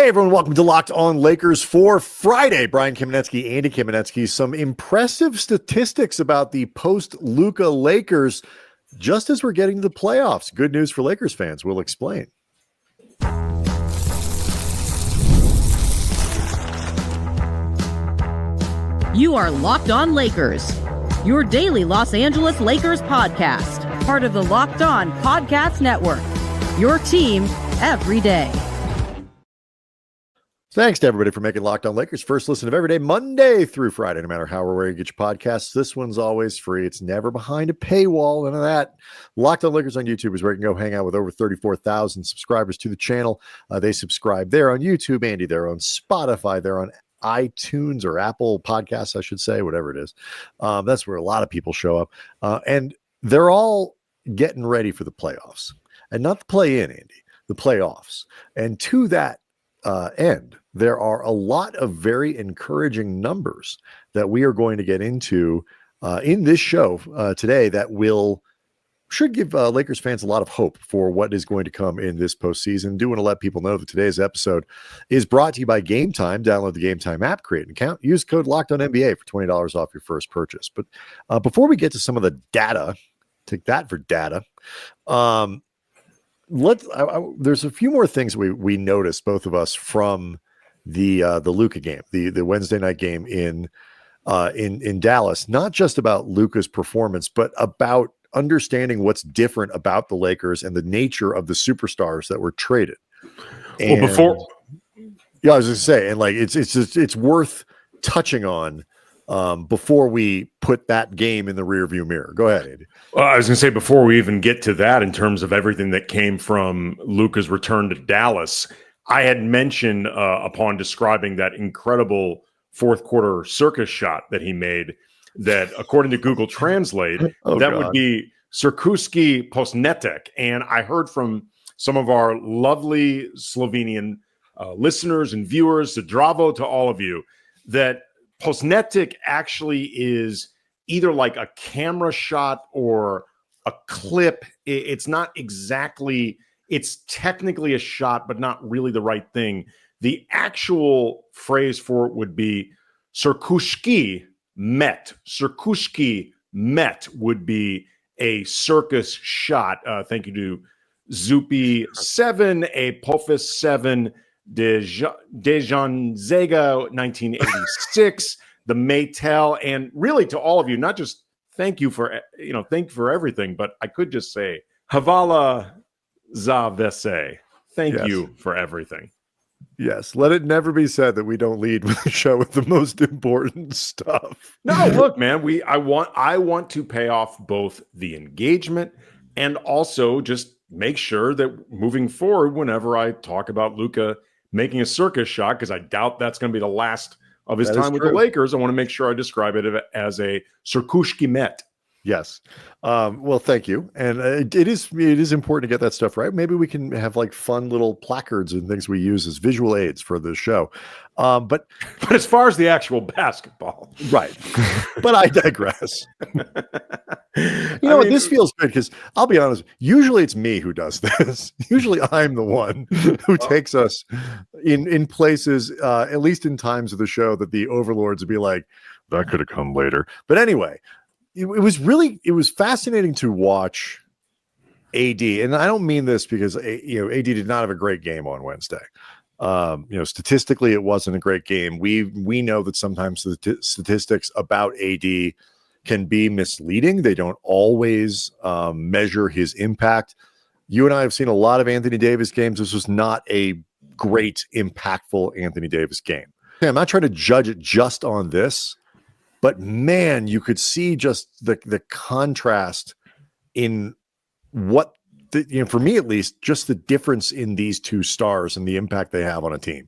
Hey everyone, welcome to Locked On Lakers for Friday. Brian Kamenetsky, Andy Kamenetsky. Some impressive statistics about the post-Luka Lakers just as we're getting to the playoffs. Good news for Lakers fans. We'll explain. You are Locked On Lakers, your daily Los Angeles Lakers podcast, part of the Locked On Podcast Network, your team every day. Thanks to everybody for making Locked On Lakers first listen of every day, Monday through Friday, no matter how or where you get your podcasts. This one's always free. It's never behind a paywall. None of that. Locked On Lakers on YouTube is where you can go hang out with over 34,000 subscribers to the channel. They subscribe there on YouTube, Andy. They're on Spotify. They're on iTunes or Apple Podcasts, I should say, whatever it is. That's where a lot of people show up. And they're all getting ready for the playoffs. And not the play-in, Andy, the playoffs. And to that end, there are a lot of very encouraging numbers that we are going to get into in this show today that should give Lakers fans a lot of hope for what is going to come in this postseason. Do want to let people know that today's episode is brought to you by Game Time. Download the Game Time app, create an account, use code LOCKEDONNBA for $20 off your first purchase. But before we get to some of the data, take that for data. There's a few more things we noticed, both of us, from the Luka game, the Wednesday night game in Dallas. Not just about Luka's performance, but about understanding what's different about the Lakers and the nature of the superstars that were traded. And, I was going to say, and like it's worth touching on before we put that game in the rearview mirror. Go ahead, Andy. I was going to say, before we even get to that, in terms of everything that came from Luka's return to Dallas, I had mentioned upon describing that incredible fourth quarter circus shot that he made, that according to Google Translate, would be Cirkuski Posnetek. And I heard from some of our lovely Slovenian listeners and viewers, Zdravo to all of you, that Posnetek actually is either like a camera shot or a clip. It's not exactly, it's technically a shot, but not really the right thing. The actual phrase for it would be Cirkuski Met. Cirkuski Met would be a circus shot. Thank you to Zupi7, a Pofis 7, Dejan Zega 1986, the Maytel, and really to all of you, not just thank you for everything, but I could just say Havala Zavese. Thank you for everything. Yes, let it never be said that we don't lead with the show with the most important stuff. No, look, man, I want to pay off both the engagement and also just make sure that moving forward, whenever I talk about Luka making a circus shot, because I doubt that's going to be the last of his time with the Lakers, I want to make sure I describe it as a Cirkuski Met. Yes. Well, thank you. And it is important to get that stuff right. Maybe we can have like fun little placards and things we use as visual aids for the show. But as far as the actual basketball, right. But I digress. This feels good because I'll be honest, usually it's me who does this. Usually I'm the one who takes us in places, at least in times of the show that the overlords would be like, that could have come later. But anyway, it was fascinating to watch AD, and I don't mean this because AD did not have a great game on Wednesday. Statistically, it wasn't a great game. We know that sometimes the statistics about AD can be misleading. They don't always measure his impact. You and I have seen a lot of Anthony Davis games. This was not a great, impactful Anthony Davis game. Okay, I'm not trying to judge it just on this. But man, you could see just the contrast in what, for me at least, just the difference in these two stars and the impact they have on a team.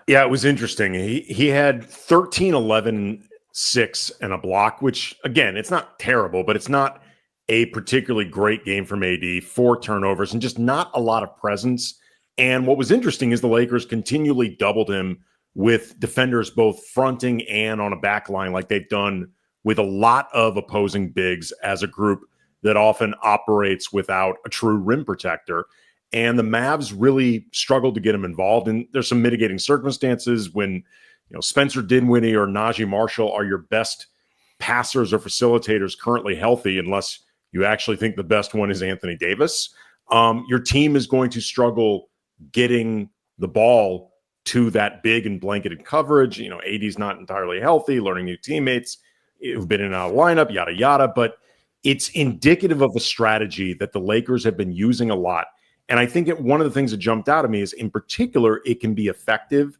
Yeah, it was interesting. He had 13, 11, 6, and a block, which, again, it's not terrible, but it's not a particularly great game from AD. 4 turnovers and just not a lot of presence. And what was interesting is the Lakers continually doubled him with defenders both fronting and on a back line, like they've done with a lot of opposing bigs as a group that often operates without a true rim protector. and the Mavs really struggled to get him involved. And there's some mitigating circumstances when, Spencer Dinwiddie or Najee Marshall are your best passers or facilitators currently healthy, unless you actually think the best one is Anthony Davis. Your team is going to struggle getting the ball to that big and blanketed coverage. AD's not entirely healthy, learning new teammates who've been in and out of lineup, yada, yada. But it's indicative of a strategy that the Lakers have been using a lot. And I think one of the things that jumped out at me is, in particular, it can be effective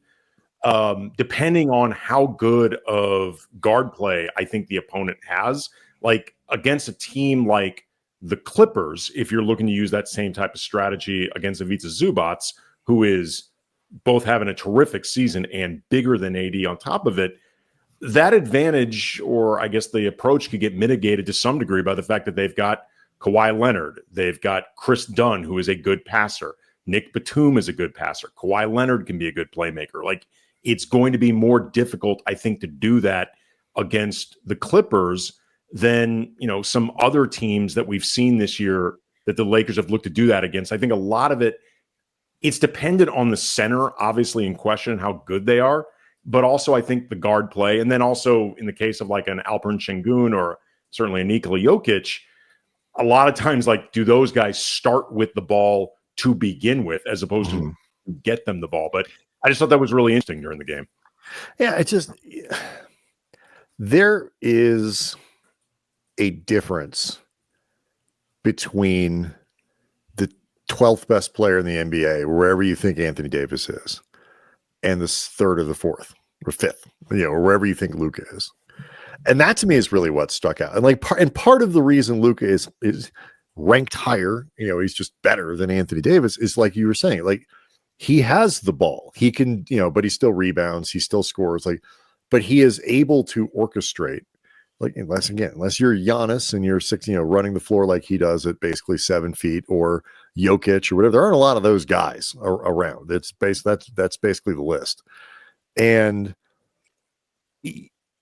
depending on how good of guard play I think the opponent has. Like against a team like the Clippers, if you're looking to use that same type of strategy against Ivica Zubac, who is both having a terrific season and bigger than AD on top of it, that advantage, or I guess the approach, could get mitigated to some degree by the fact that they've got Kawhi Leonard. They've got Chris Dunn, who is a good passer. Nick Batum is a good passer. Kawhi Leonard can be a good playmaker. Like, it's going to be more difficult, I think, to do that against the Clippers than, some other teams that we've seen this year that the Lakers have looked to do that against. I think a lot of it's dependent on the center, obviously, in question, how good they are, but also I think the guard play. And then also in the case of like an Alperen Şengün or certainly a Nikola Jokic, a lot of times, like, do those guys start with the ball to begin with as opposed to get them the ball? But I just thought that was really interesting during the game. Yeah, it's just, there is a difference between the 12th best player in the NBA, wherever you think Anthony Davis is, and the third or the fourth or fifth, or wherever you think Luka is. And that to me is really what stuck out. And part of the reason Luka is ranked higher, he's just better than Anthony Davis, is like you were saying, like, he has the ball. He can, but he still rebounds, he still scores, but he is able to orchestrate, like, unless you're Giannis and you're running the floor like he does at basically 7 feet, or Jokic or whatever. There aren't a lot of those guys around. That's basically the list. And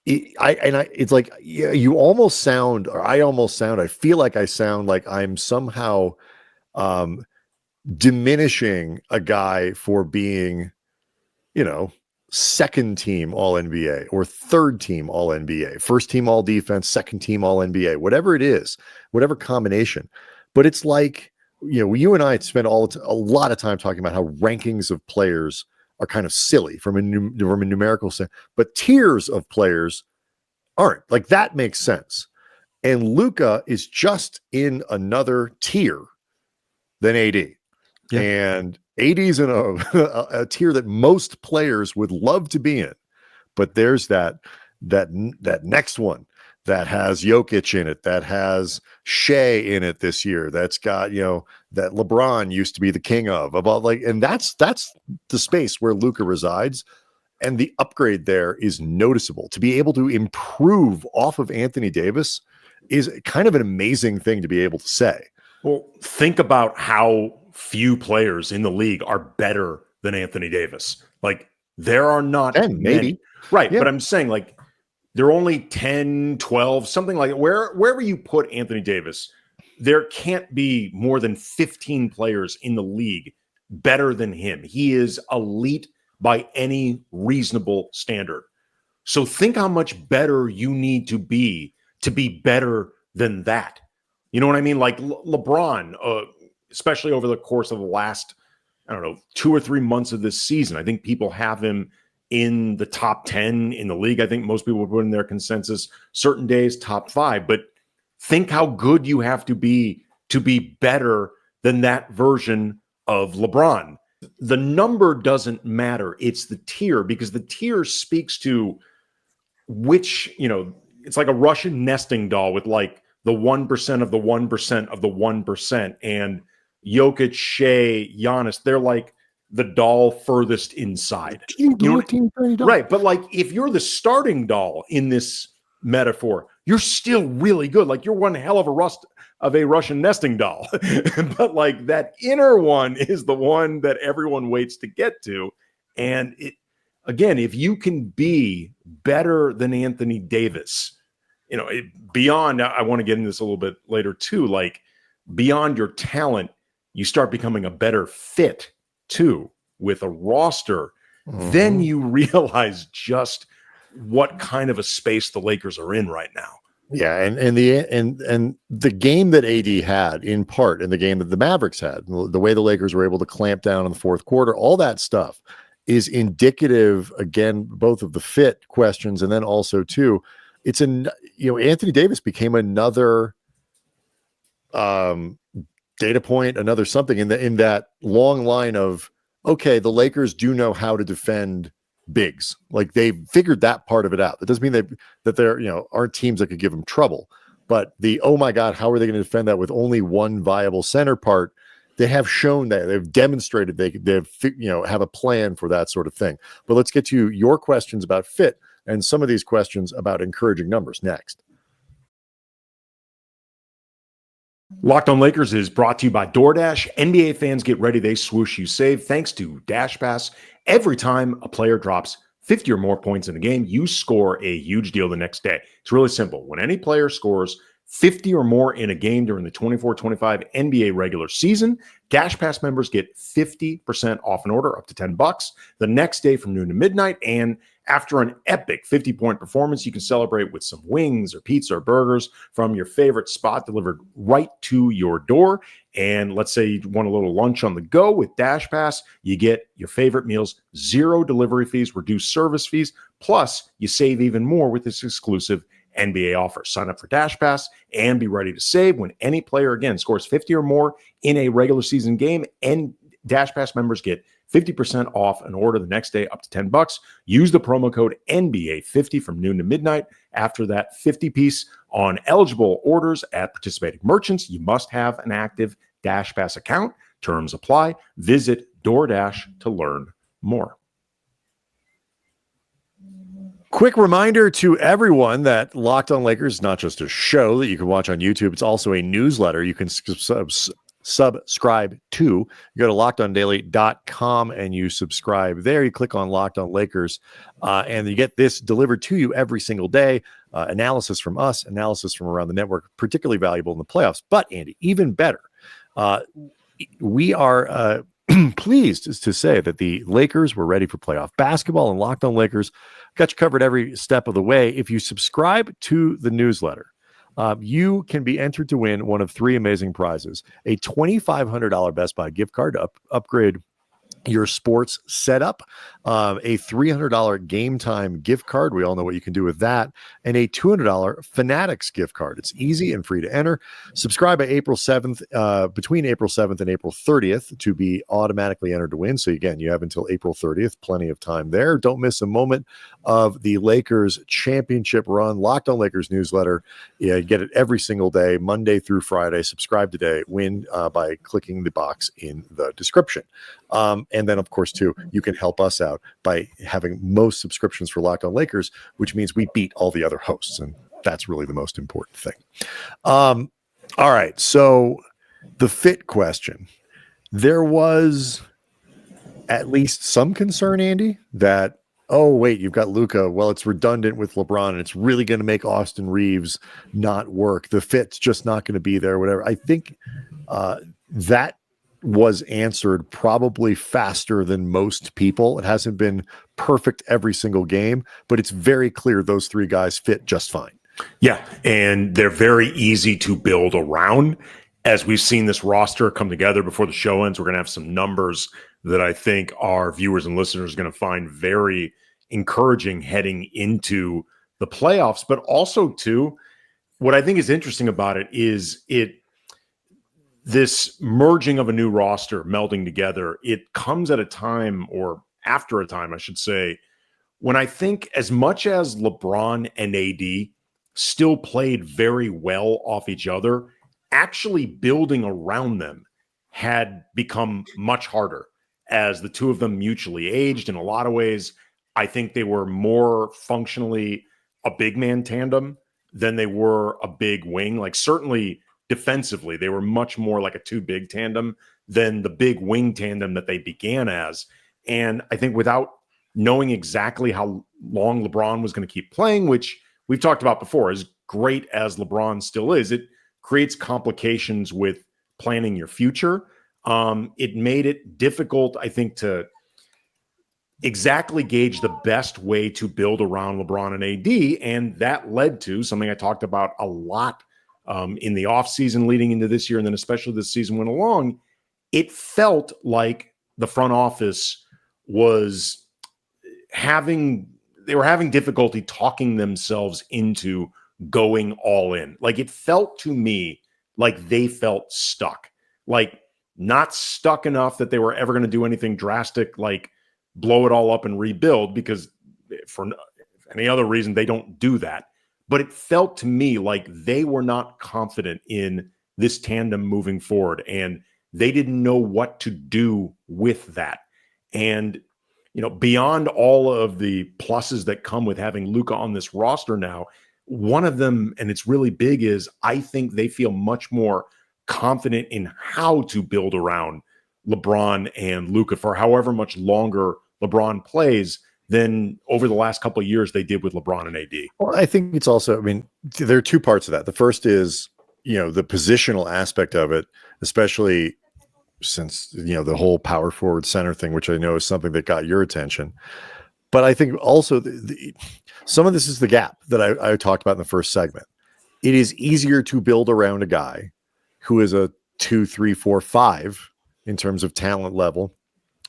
it's like, you almost sound, or I feel like I sound like I'm somehow diminishing a guy for being, second team all NBA or third team all NBA, first team all defense, second team all NBA, whatever it is, whatever combination. But it's like, you and I spend a lot of time talking about how rankings of players are kind of silly from a numerical sense, but tiers of players aren't. Like, that makes sense. And Luka is just in another tier than AD. Yeah. And AD's in a tier that most players would love to be in, but there's that next one that has Jokic in it, that has Shea in it this year, that's got, that LeBron used to be the king of, about, like, and that's the space where Luka resides. And the upgrade there is noticeable. To be able to improve off of Anthony Davis is kind of an amazing thing to be able to say. Well, think about how few players in the league are better than Anthony Davis. Like, there are not 10, maybe. Right. Yeah. But I'm saying, like, there are only 10, 12, something like that. Wherever you put Anthony Davis, there can't be more than 15 players in the league better than him. He is elite by any reasonable standard. So think how much better you need to be better than that. You know what I mean? Like LeBron, especially over the course of the last, 2 or 3 months of this season, I think people have him in the top 10 in the league. I think most people would put in their consensus certain days top 5. But think how good you have to be better than that version of LeBron. The number doesn't matter. It's the tier, because the tier speaks to which, it's like a Russian nesting doll with like the 1% of the 1% of the 1%. And Jokic, Shea, Giannis, they're like the doll furthest inside. Right. But like, if you're the starting doll in this metaphor, you're still really good. Like, you're one hell of a Russian nesting doll. But like, that inner one is the one that everyone waits to get to. And again, if you can be better than Anthony Davis, beyond, I want to get into this a little bit later too, like, beyond your talent, you start becoming a better fit too with a roster, then you realize just what kind of a space the Lakers are in right now. Yeah, and the game that AD had, in part, and the game that the Mavericks had, the way the Lakers were able to clamp down in the fourth quarter, all that stuff is indicative, again, both of the fit questions, and then also too, it's Anthony Davis became another data point, another something in that long line of, okay, the Lakers do know how to defend bigs. Like, they figured that part of it out. That doesn't mean that there aren't teams that could give them trouble, but oh my God, how are they going to defend that with only one viable center part? They have shown that, they've demonstrated they've have a plan for that sort of thing. But let's get to your questions about fit and some of these questions about encouraging numbers next. Locked on Lakers is brought to you by DoorDash. NBA fans, get ready. They swoosh, you save. Thanks to Dash Pass. Every time a player drops 50 or more points in a game, you score a huge deal the next day. It's really simple. When any player scores 50 or more in a game during the 24-25 NBA regular season, Dash Pass members get 50% off an order up to $10 the next day from noon to midnight. And after an epic 50-point performance, you can celebrate with some wings or pizza or burgers from your favorite spot delivered right to your door. And let's say you want a little lunch on the go with Dash Pass, you get your favorite meals, 0 delivery fees, reduced service fees, plus you save even more with this exclusive NBA offer. Sign up for Dash Pass and be ready to save when any player, again, scores 50 or more in a regular season game, and Dash Pass members get 50% off an order the next day up to $10. Use the promo code NBA50 from noon to midnight. After that 50-piece on eligible orders at participating merchants, you must have an active Dash Pass account. Terms apply. Visit DoorDash to learn more. Quick reminder to everyone that Locked on Lakers is not just a show that you can watch on YouTube. It's also a newsletter you can subscribe to. You go to lockedondaily.com and you subscribe there. You click on Locked on Lakers and you get this delivered to you every single day. Analysis from us, analysis from around the network, particularly valuable in the playoffs. But Andy, even better, we are pleased to say that the Lakers were ready for playoff basketball, and Locked on Lakers got you covered every step of the way. If you subscribe to the newsletter, you can be entered to win one of 3 amazing prizes: a $2,500 Best Buy gift card to upgrade your sports setup, a $300 Game Time gift card. We all know what you can do with that, and a $200 Fanatics gift card. It's easy and free to enter. Subscribe by April 7th, between April 7th and April 30th to be automatically entered to win. So again, you have until April 30th, plenty of time there. Don't miss a moment of the Lakers championship run. Locked on Lakers newsletter. Yeah, get it every single day, Monday through Friday. Subscribe today. Win by clicking the box in the description. And then, of course, too, you can help us out by having most subscriptions for Locked on Lakers, which means we beat all the other hosts. And that's really the most important thing. All right. So the fit question, there was at least some concern, Andy, that, oh, wait, you've got Luka. Well, it's redundant with LeBron, and it's really going to make Austin Reeves not work. The fit's just not going to be there, whatever. I think that was answered probably faster than most people. It hasn't been perfect every single game, but it's very clear those 3 guys fit just fine. Yeah, and they're very easy to build around. As we've seen this roster come together before the show ends, we're going to have some numbers that I think our viewers and listeners are going to find very encouraging heading into the playoffs. But also, too, what I think is interesting about it is this merging of a new roster, melding together, it comes at a time, or after a time, I should say, when I think as much as LeBron and AD still played very well off each other, actually building around them had become much harder as the two of them mutually aged. In a lot of ways, I think they were more functionally a big man tandem than they were a big wing. Like, certainly defensively, they were much more like a 2 big tandem than the big wing tandem that they began as. And I think without knowing exactly how long LeBron was going to keep playing, which we've talked about before, as great as LeBron still is, it creates complications with planning your future. It made it difficult, I think, to exactly gauge the best way to build around LeBron and AD. And that led to something I talked about a lot in the offseason leading into this year, and then especially this season went along. It felt like the front office was having difficulty talking themselves into going all in. Like, it felt to me like they felt stuck, like not stuck enough that they were ever going to do anything drastic, like blow it all up and rebuild, because for any other reason, they don't do that. But it felt to me like they were not confident in this tandem moving forward, and they didn't know what to do with that. And, you know, beyond all of the pluses that come with having Luka on this roster now, one of them, and it's really big, is I think they feel much more confident in how to build around LeBron and Luka for however much longer LeBron plays than over the last couple of years they did with LeBron and AD. Well, I think it's also, I mean, there are two parts of that. The first is, you know, the positional aspect of it, especially since, you know, the whole power forward center thing, which I know is something that got your attention. But I think also some of this is the gap that I talked about in the first segment. It is easier to build around a guy who is a 2, 3, 4, 5 in terms of talent level,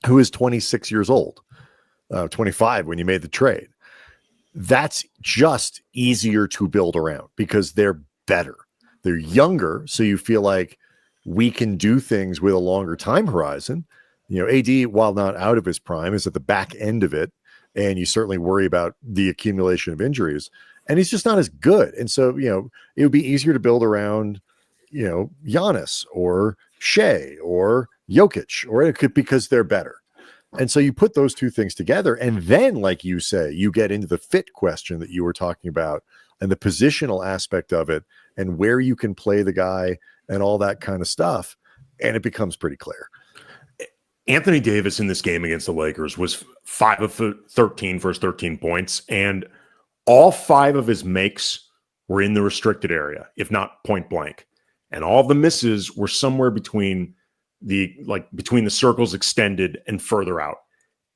who is 26 years old, 25 when you made the trade. That's just easier to build around because they're better. They're younger, so you feel like we can do things with a longer time horizon. You know, AD, while not out of his prime, is at the back end of it, and you certainly worry about the accumulation of injuries, and he's just not as good. And so, you know, it would be easier to build around, you know, Giannis or Shea or Jokic, or it could, because they're better. And so you put those two things together, and then, like you say, you get into the fit question that you were talking about and the positional aspect of it and where you can play the guy and all that kind of stuff. And it becomes pretty clear. Anthony Davis in this game against the Lakers was 5 of 13 for his 13 points, and all 5 of his makes were in the restricted area, if not point blank. And all the misses were somewhere between the circles extended and further out.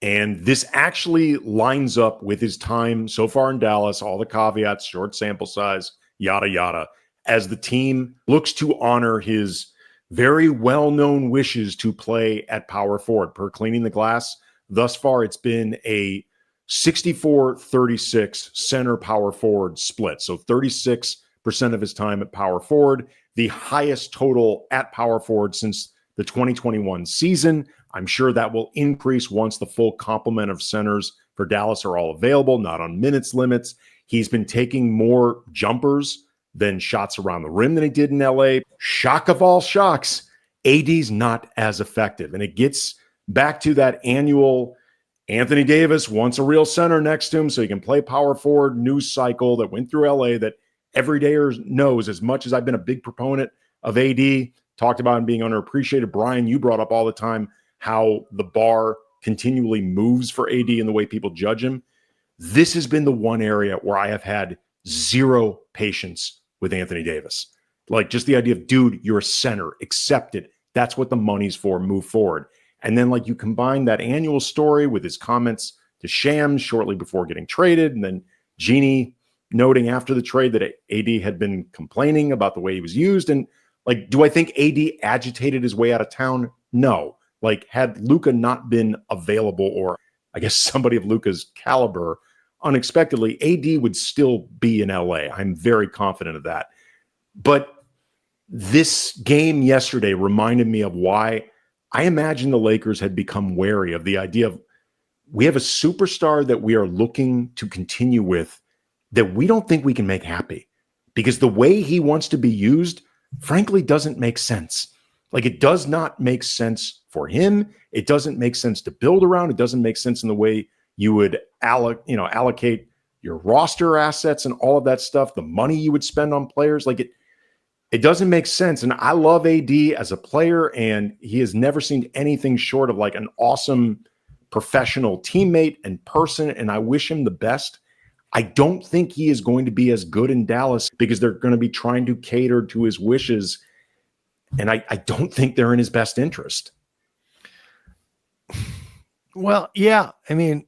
And this actually lines up with his time so far in Dallas, all the caveats, short sample size, yada, yada, as the team looks to honor his very well-known wishes to play at power forward. Per Cleaning the Glass, thus far it's been a 64-36 center power forward split. So 36% of his time at power forward, the highest total at power forward since the 2021 season. I'm sure that will increase once the full complement of centers for Dallas are all available, not on minutes limits. He's been taking more jumpers than shots around the rim than he did in LA. Shock of all shocks, AD's not as effective. And it gets back to that annual Anthony Davis wants a real center next to him so he can play power forward news cycle that went through LA that everydayers knows. As much as I've been a big proponent of AD, talked about him being underappreciated. Brian, you brought up all the time how the bar continually moves for AD and the way people judge him. This has been the one area where I have had zero patience with Anthony Davis. Like, just the idea of, dude, you're a center, accept it. That's what the money's for, move forward. And then, like, you combine that annual story with his comments to Shams shortly before getting traded, and then Jeannie noting after the trade that AD had been complaining about the way he was used. And, like, do I think AD agitated his way out of town? No. Like, had Luka not been available, or I guess somebody of Luka's caliber, unexpectedly, AD would still be in LA. I'm very confident of that. But this game yesterday reminded me of why I imagine the Lakers had become wary of the idea of, we have a superstar that we are looking to continue with that we don't think we can make happy, because the way he wants to be used, frankly, doesn't make sense. Like, it does not make sense for him. It doesn't make sense to build around. It doesn't make sense in the way you would allocate your roster assets and all of that stuff, the money you would spend on players. Like, it doesn't make sense. And I love AD as a player, and he has never seemed anything short of like an awesome professional teammate and person, and I wish him the best. I don't think he is going to be as good in Dallas because they're going to be trying to cater to his wishes, and I don't think they're in his best interest. Well, yeah. I mean,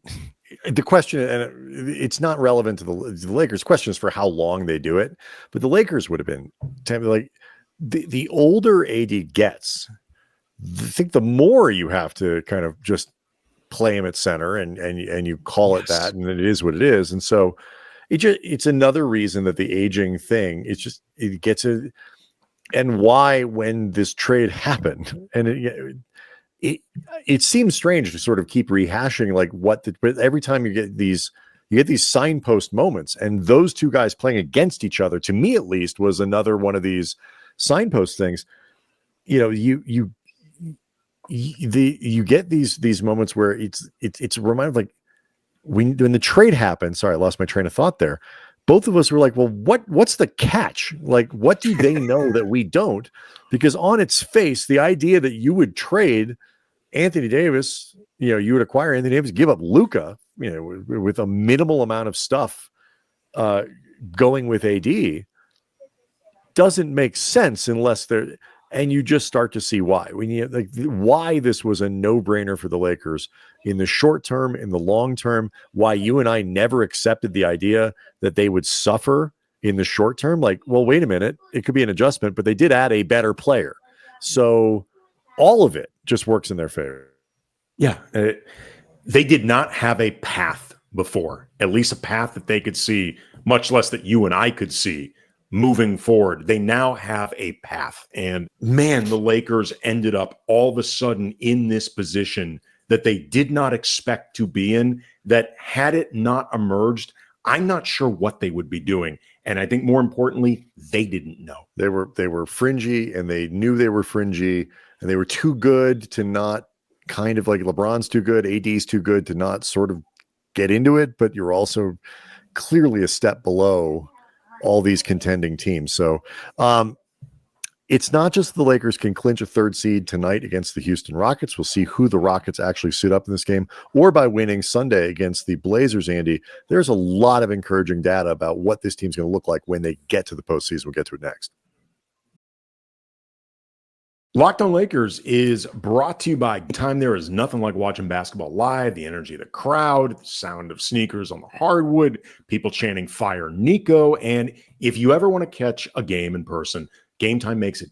the question, and it's not relevant to the Lakers. Question is for how long they do it. But the Lakers would have been like the older AD gets. I think the more you have to kind of just play him at center, and you call it that, and it is what it is. And so it's another reason that the aging thing, it gets a, and why when this trade happened, and it seems strange to sort of keep rehashing like but every time you get these signpost moments, and those two guys playing against each other, to me at least, was another one of these signpost things. You get these moments where it's a reminder of like when the trade happened. Sorry, I lost my train of thought there. Both of us were like, well, what's the catch? Like, what do they know that we don't? Because on its face, the idea that you would trade Anthony Davis, you would acquire Anthony Davis, give up Luka, with a minimal amount of stuff going with AD, doesn't make sense unless they're, and you just start to see why. Why this was a no-brainer for the Lakers in the short term, in the long term, why you and I never accepted the idea that they would suffer in the short term. Like, well, wait a minute, it could be an adjustment, but they did add a better player. So all of it just works in their favor. Yeah. They did not have a path before, at least a path that they could see, much less that you and I could see moving forward. They now have a path. And man, the Lakers ended up all of a sudden in this position that they did not expect to be in, that had it not emerged, I'm not sure what they would be doing. And I think more importantly, they didn't know. They were fringy, and they knew they were fringy, and they were too good to not, kind of like LeBron's too good, AD's too good to not sort of get into it, but you're also clearly a step below all these contending teams. So it's not just the Lakers can clinch a third seed tonight against the Houston Rockets. We'll see who the Rockets actually suit up in this game, or by winning Sunday against the Blazers, Andy. There's a lot of encouraging data about what this team's going to look like when they get to the postseason. We'll get to it next. Locked on Lakers is brought to you by Time. There is nothing like watching basketball live. The energy of the crowd, the sound of sneakers on the hardwood, people chanting "Fire Nico." And if you ever want to catch a game in person, Game Time makes it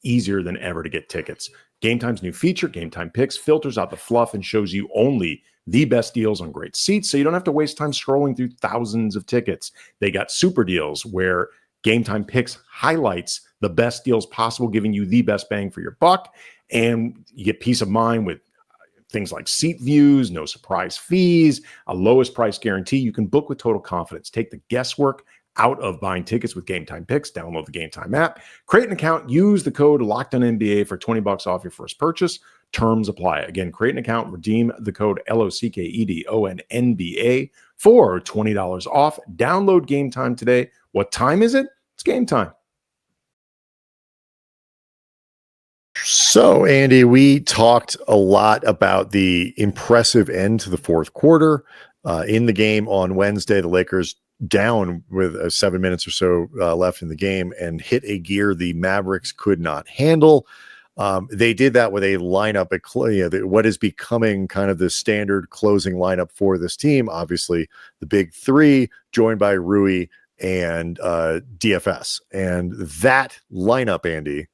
easier than ever to get tickets. Game Time's new feature, Game Time Picks, filters out the fluff and shows you only the best deals on great seats, so you don't have to waste time scrolling through thousands of tickets. They got super deals where Game Time Picks highlights the best deals possible, giving you the best bang for your buck. And you get peace of mind with things like seat views, no surprise fees, a lowest price guarantee. You can book with total confidence. Take the guesswork out of buying tickets with Game Time Picks. Download the Game Time app, create an account, use the code LOCKEDONNBA for $20 off your first purchase. Terms apply. Again, create an account, redeem the code LOCKEDONNBA for $20 off. Download Game Time today. What time is it? It's game time. So, Andy, we talked a lot about the impressive end to the fourth quarter. In the game on Wednesday, the Lakers down with 7 minutes or so left in the game and hit a gear the Mavericks could not handle. They did that with a lineup, what is becoming kind of the standard closing lineup for this team. Obviously, the big three, joined by Rui and DFS. And that lineup, Andy,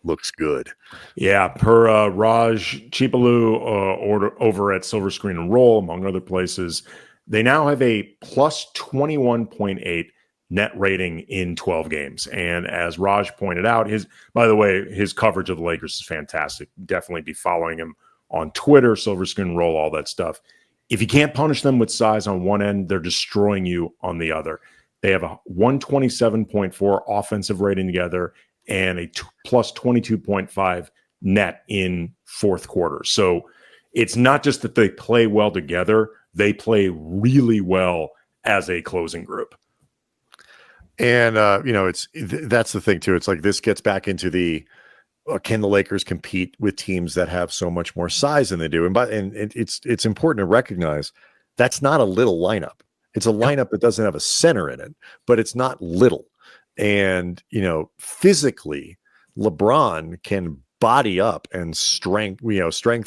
looks good. Yeah, per Raj Chipalu over at Silver Screen and Roll, among other places, they now have a plus 21.8 net rating in 12 games. And as Raj pointed out, his coverage of the Lakers is fantastic. Definitely be following him on Twitter, Silver Screen Roll, all that stuff. If you can't punish them with size on one end, they're destroying you on the other. They have a 127.4 offensive rating together and a plus 22.5 net in fourth quarter. So it's not just that they play well together, they play really well as a closing group. And, that's the thing too. It's like, this gets back into can the Lakers compete with teams that have so much more size than they do? And it's important to recognize that's not a little lineup. It's a lineup that doesn't have a center in it, but it's not little. And, physically, LeBron can body up and strength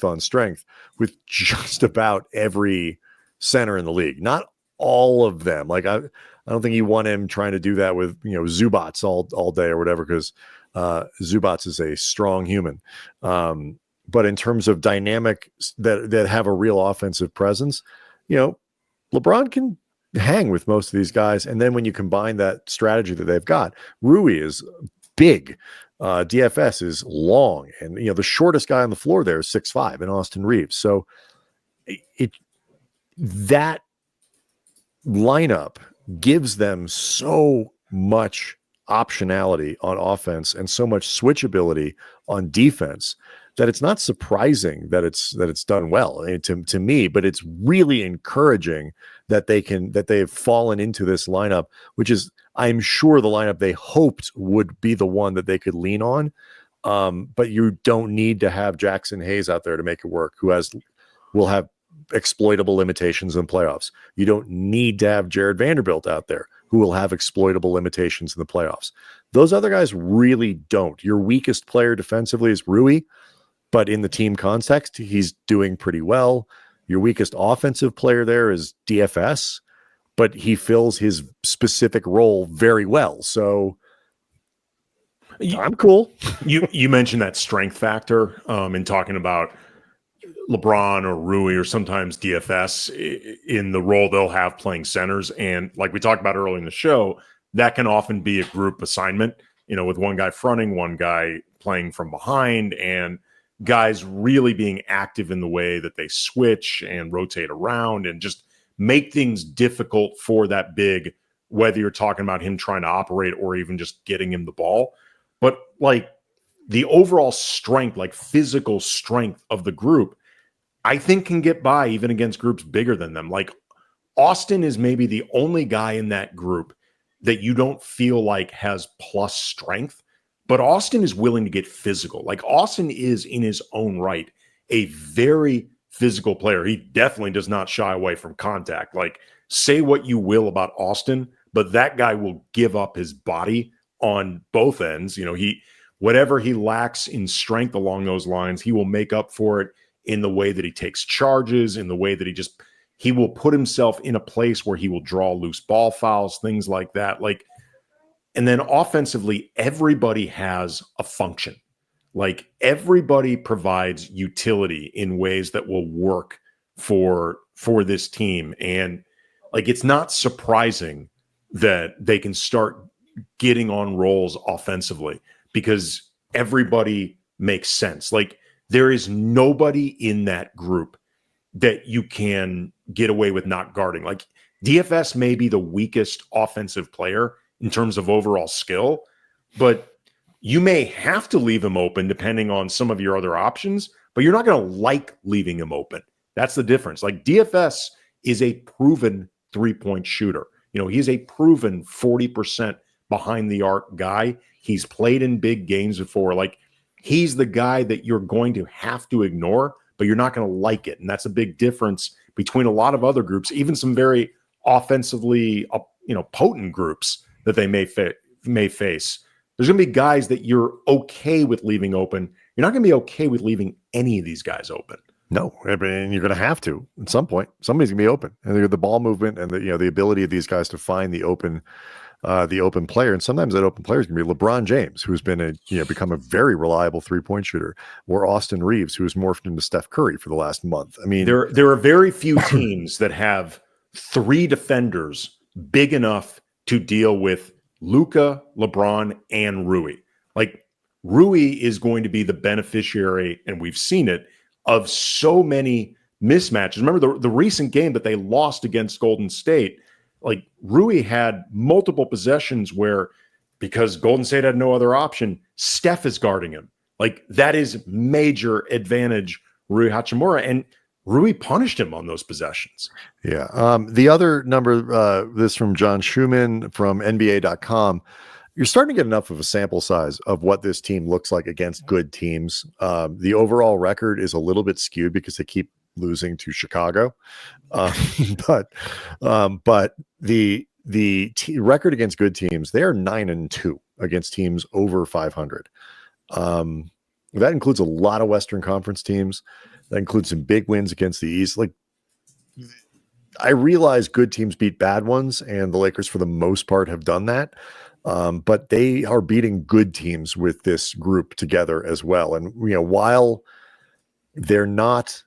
on strength with just about every center in the league. Not all of them. Like I don't think you want him trying to do that with Zubats all day or whatever, because Zubats is a strong human. But in terms of dynamic that have a real offensive presence, LeBron can hang with most of these guys. And then when you combine that strategy that they've got, Rui is big. DFS is long, and the shortest guy on the floor there is 6'5" in Austin Reeves. So that lineup gives them so much optionality on offense and so much switchability on defense that it's not surprising that it's done well to me, but it's really encouraging that they've fallen into this lineup, which is, I'm sure, the lineup they hoped would be the one that they could lean on. But you don't need to have Jackson Hayes out there to make it work, who will have exploitable limitations in playoffs. You don't need to have Jared Vanderbilt out there, who will have exploitable limitations in the playoffs. Those other guys really don't. Your weakest player defensively is Rui, but in the team context, he's doing pretty well. Your weakest offensive player there is DFS, but he fills his specific role very well. So I'm cool. You mentioned that strength factor in talking about LeBron or Rui or sometimes DFS in the role they'll have playing centers. And like we talked about earlier in the show, that can often be a group assignment, with one guy fronting, one guy playing from behind, and guys really being active in the way that they switch and rotate around and just make things difficult for that big, whether you're talking about him trying to operate or even just getting him the ball. But like the overall strength, like physical strength of the group, I think can get by even against groups bigger than them. Like Austin is maybe the only guy in that group that you don't feel like has plus strength, but Austin is willing to get physical. Like Austin is in his own right a very physical player. He definitely does not shy away from contact. Like, say what you will about Austin, but that guy will give up his body on both ends. Whatever he lacks in strength along those lines, he will make up for it in the way that he takes charges, in the way that he will put himself in a place where he will draw loose ball fouls, things like that. And then offensively, everybody has a function. Like everybody provides utility in ways that will work for this team. And like, it's not surprising that they can start getting on rolls offensively because everybody makes sense. Like there is nobody in that group that you can get away with not guarding. Like DFS may be the weakest offensive player in terms of overall skill, but you may have to leave him open depending on some of your other options, but you're not going to like leaving him open. That's the difference. Like DFS is a proven three-point shooter. He's a proven 40% behind the arc guy. He's played in big games before. Like he's the guy that you're going to have to ignore, but you're not going to like it. And that's a big difference between a lot of other groups, even some very offensively, potent groups that they may face. There's going to be guys that you're okay with leaving open. You're not going to be okay with leaving any of these guys open. No, I mean, you're going to have to at some point. Somebody's going to be open, and the ball movement and the ability of these guys to find the open player. And sometimes that open player is going to be LeBron James, who's been become a very reliable 3-point shooter, or Austin Reeves, who has morphed into Steph Curry for the last month. I mean, there are very few teams that have 3 defenders big enough to deal with Luka, LeBron, and Rui. Like Rui is going to be the beneficiary, and we've seen it, of so many mismatches. Remember the recent game that they lost against Golden State, like Rui had multiple possessions where, because Golden State had no other option, Steph is guarding him. Like that is major advantage Rui Hachimura, and Rui punished him on those possessions. Yeah. The other number, this from John Schumann from NBA.com. You're starting to get enough of a sample size of what this team looks like against good teams. The overall record is a little bit skewed because they keep losing to Chicago. But the record against good teams, they are 9-2 against teams over 500. That includes a lot of Western Conference teams. That includes some big wins against the East. Like, I realize good teams beat bad ones, and the Lakers, for the most part, have done that. But they are beating good teams with this group together as well. And, while they're not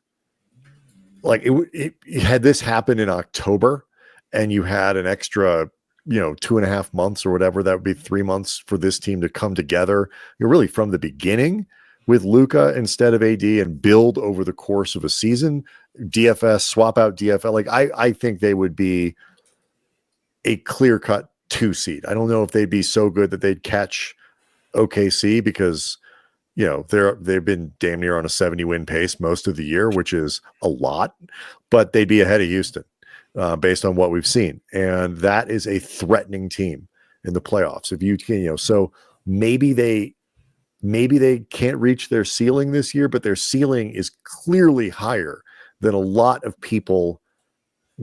like it had this happen in October and you had an extra, 2.5 months or whatever, that would be 3 months for this team to come together. You're really from the beginning with Luka instead of AD and build over the course of a season. DFS, swap out DFL. Like, I think they would be a clear-cut 2 seed. I don't know if they'd be so good that they'd catch OKC because, they've been damn near on a 70-win pace most of the year, which is a lot, but they'd be ahead of Houston based on what we've seen. And that is a threatening team in the playoffs. If you can, so maybe they can't reach their ceiling this year, but their ceiling is clearly higher than a lot of people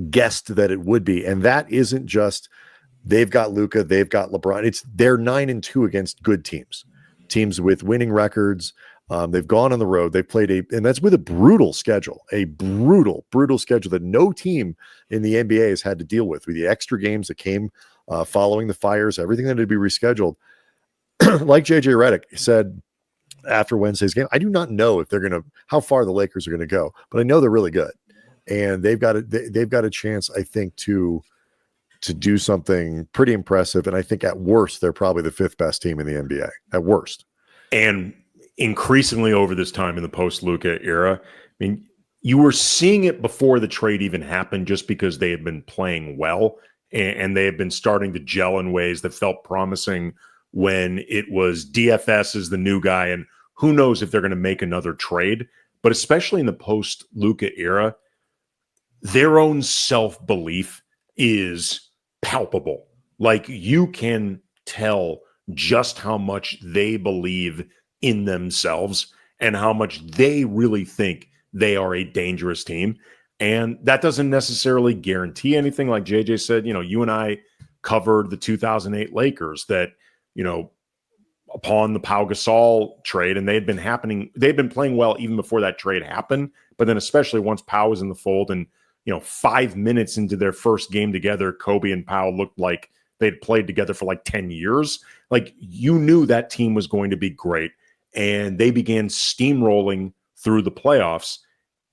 guessed that it would be. And that isn't just they've got Luka, they've got LeBron. They're 9-2 against good teams with winning records. They've gone on the road. They've played and that's with a brutal schedule, brutal schedule that no team in the NBA has had to deal with the extra games that came following the fires, everything that had to be rescheduled. Like JJ Redick said after Wednesday's game, I do not know if how far the Lakers are going to go, but I know they're really good, and they've got a chance, I think, to do something pretty impressive. And I think at worst, they're probably the 5th best team in the NBA at worst. And increasingly over this time in the post-Luka era, I mean, you were seeing it before the trade even happened, just because they had been playing well and they had been starting to gel in ways that felt promising when it was DFS is the new guy, and who knows if they're going to make another trade. But especially in the post-Luka era, their own self-belief is palpable. Like, you can tell just how much they believe in themselves and how much they really think they are a dangerous team. And that doesn't necessarily guarantee anything. Like JJ said, you and I covered the 2008 Lakers that, upon the Pau Gasol trade, and they'd been playing well even before that trade happened. But then especially once Pau was in the fold, and 5 minutes into their first game together, Kobe and Pau looked like they'd played together for like 10 years. Like, you knew that team was going to be great, and they began steamrolling through the playoffs,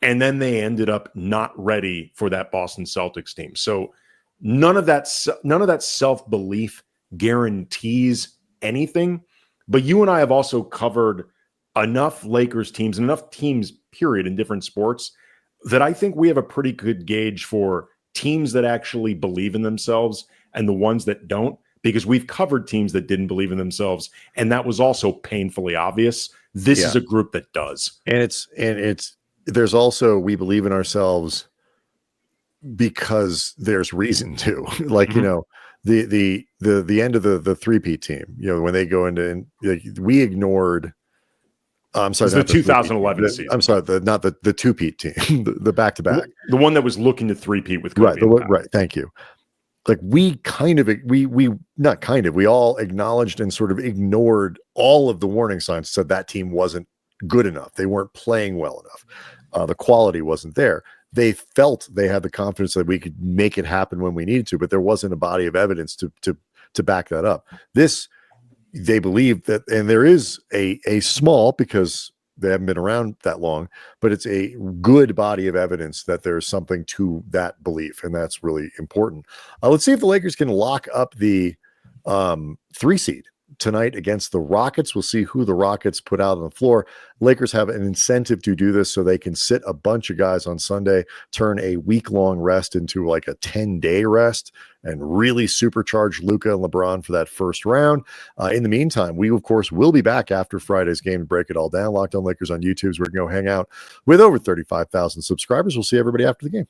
and then they ended up not ready for that Boston Celtics team. So none of that self-belief guarantees anything. But you and I have also covered enough Lakers teams and enough teams, period, in different sports, that I think we have a pretty good gauge for teams that actually believe in themselves and the ones that don't, because we've covered teams that didn't believe in themselves, and that was also painfully obvious. This is a group that does. And there's also, we believe in ourselves because there's reason to. Like, the end of the three-peat team, when they go into, we ignored, I'm sorry, the 2011 season. I'm sorry, not the two-peat team, the back-to-back. The one that was looking to three-peat with Kobe. Right. Thank you. Like, we all acknowledged and sort of ignored all of the warning signs, said that team wasn't good enough. They weren't playing well enough. The quality wasn't there. They felt they had the confidence that we could make it happen when we needed to, but there wasn't a body of evidence to back that up. They believe that, and there is a small, because they haven't been around that long, but it's a good body of evidence that there's something to that belief, and that's really important. Let's see if the Lakers can lock up the 3 seed tonight against the Rockets. We'll see who the Rockets put out on the floor. Lakers have an incentive to do this so they can sit a bunch of guys on Sunday, turn a week-long rest into like a 10-day rest, and really supercharge Luka and LeBron for that first round. In the meantime, we, of course, will be back after Friday's game to break it all down. Locked On Lakers on YouTube is where we can go hang out with over 35,000 subscribers. We'll see everybody after the game.